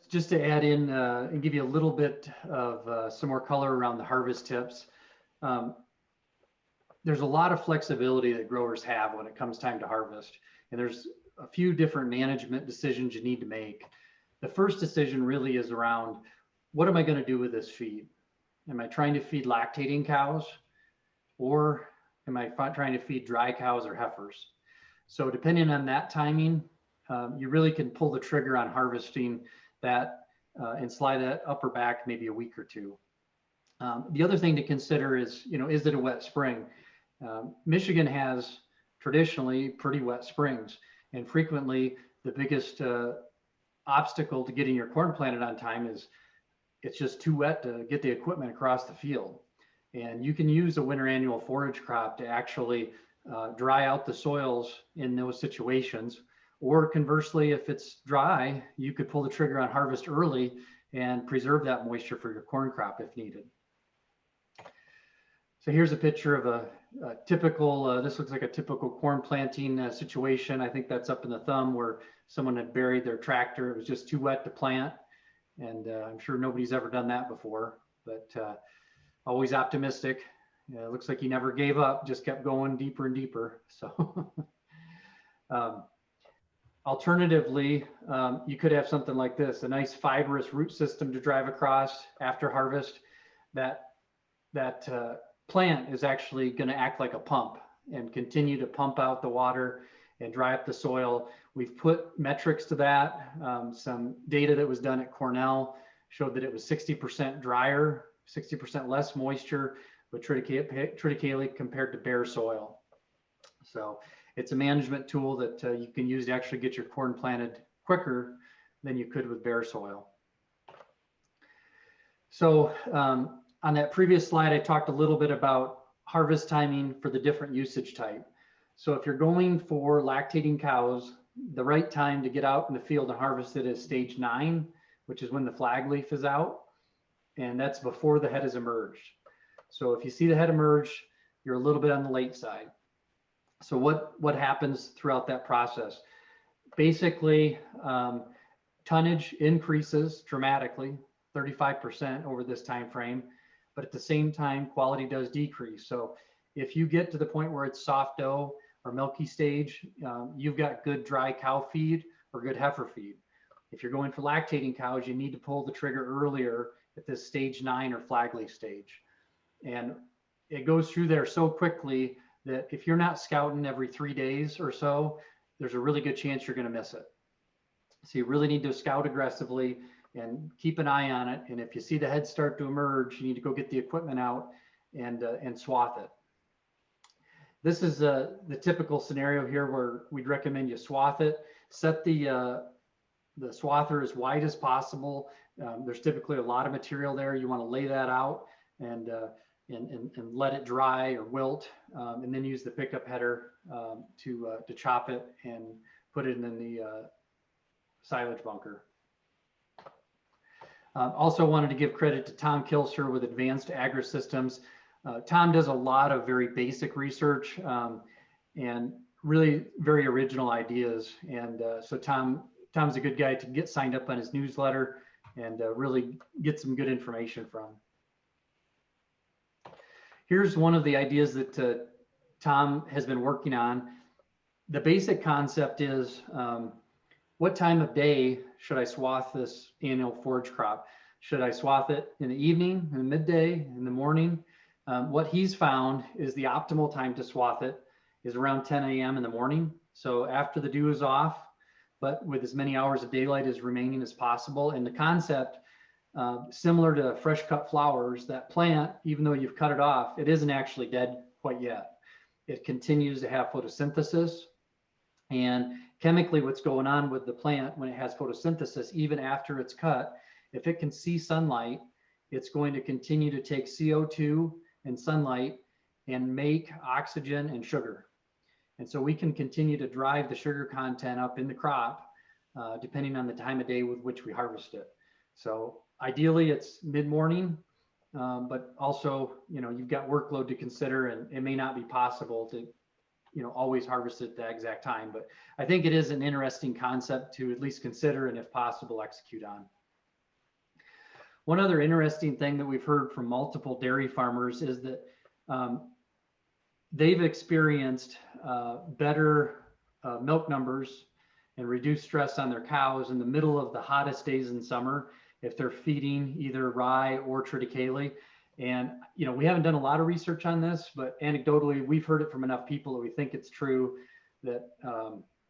just to add in and give you a little bit of some more color around the harvest tips. Um, there's a lot of flexibility that growers have when it comes time to harvest. And there's a few different management decisions you need to make. The first decision really is around, what am I going to do with this feed? Am I trying to feed lactating cows, or am I trying to feed dry cows or heifers? So depending on that timing, you really can pull the trigger on harvesting that and slide that up or back maybe a week or two. The other thing to consider is, is it a wet spring? Michigan has traditionally pretty wet springs, and frequently the biggest obstacle to getting your corn planted on time is it's just too wet to get the equipment across the field. And you can use a winter annual forage crop to actually dry out the soils in those situations. Or conversely, if it's dry, you could pull the trigger on harvest early and preserve that moisture for your corn crop if needed. So here's a picture of a typical, this looks like a typical corn planting situation. I think that's up in the thumb where someone had buried their tractor. It was just too wet to plant. And I'm sure nobody's ever done that before, but always optimistic. It looks like he never gave up, just kept going deeper and deeper. So alternatively, you could have something like this, a nice fibrous root system to drive across after harvest. That plant is actually going to act like a pump and continue to pump out the water and dry up the soil. We've put metrics to that. Some data that was done at Cornell showed that it was 60% drier, 60% less moisture with triticale compared to bare soil. So it's a management tool that you can use to actually get your corn planted quicker than you could with bare soil. So on that previous slide, I talked a little bit about harvest timing for the different usage type. So if you're going for lactating cows, the right time to get out in the field and harvest it is stage 9, which is when the flag leaf is out. And that's before the head has emerged. So if you see the head emerge, you're a little bit on the late side. So what happens throughout that process? Basically, tonnage increases dramatically, 35% over this time frame, but at the same time, quality does decrease. So if you get to the point where it's soft dough or milky stage, you've got good dry cow feed or good heifer feed. If you're going for lactating cows, you need to pull the trigger earlier at this stage 9 or flag leaf stage. And it goes through there so quickly that if you're not scouting every 3 days or so, there's a really good chance you're going to miss it. So you really need to scout aggressively and keep an eye on it. And if you see the head start to emerge, you need to go get the equipment out and swath it. This is the typical scenario here where we'd recommend you swath it. Set the swather as wide as possible. There's typically a lot of material there. You want to lay that out and let it dry or wilt, and then use the pickup header to chop it and put it in the silage bunker. Also wanted to give credit to Tom Kilser with Advanced Agri-Systems. Tom does a lot of very basic research and really very original ideas. And so Tom's a good guy to get signed up on his newsletter and really get some good information from. Here's one of the ideas that Tom has been working on. The basic concept is, what time of day should I swath this annual forage crop? Should I swath it in the evening, in the midday, in the morning? What he's found is the optimal time to swath it is around 10 a.m. in the morning. So after the dew is off, but with as many hours of daylight as remaining as possible. And the concept, similar to fresh cut flowers, that plant, even though you've cut it off, it isn't actually dead quite yet. It continues to have photosynthesis. And chemically, what's going on with the plant when it has photosynthesis, even after it's cut, if it can see sunlight, it's going to continue to take CO2 and sunlight and make oxygen and sugar. And so we can continue to drive the sugar content up in the crop, depending on the time of day with which we harvest it. So ideally it's mid-morning, but also, you've got workload to consider, and it may not be possible to, always harvest at the exact time. But I think it is an interesting concept to at least consider and, if possible, execute on. One other interesting thing that we've heard from multiple dairy farmers is that they've experienced better milk numbers and reduced stress on their cows in the middle of the hottest days in summer if they're feeding either rye or triticale. And we haven't done a lot of research on this, but anecdotally, we've heard it from enough people that we think it's true that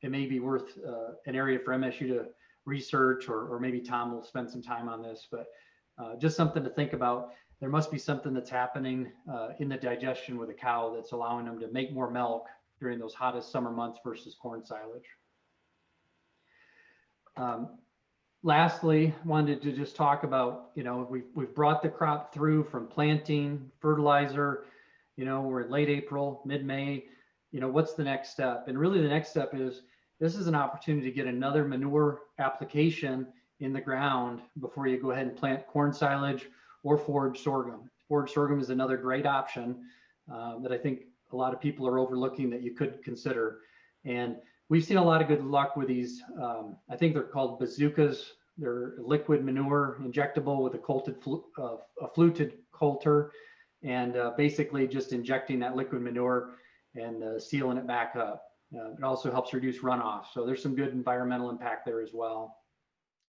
it may be worth an area for MSU to research, or maybe Tom will spend some time on this, but just something to think about. There must be something that's happening in the digestion with a cow that's allowing them to make more milk during those hottest summer months versus corn silage. Lastly, wanted to just talk about, we've brought the crop through from planting, fertilizer, we're in late April, mid-May, what's the next step? And really the next step is, this is an opportunity to get another manure application in the ground before you go ahead and plant corn silage or forage sorghum. Forage sorghum is another great option that I think a lot of people are overlooking that you could consider. And we've seen a lot of good luck with these. I think they're called bazookas. They're liquid manure, injectable with a fluted coulter, and basically just injecting that liquid manure and sealing it back up. It also helps reduce runoff. So there's some good environmental impact there as well.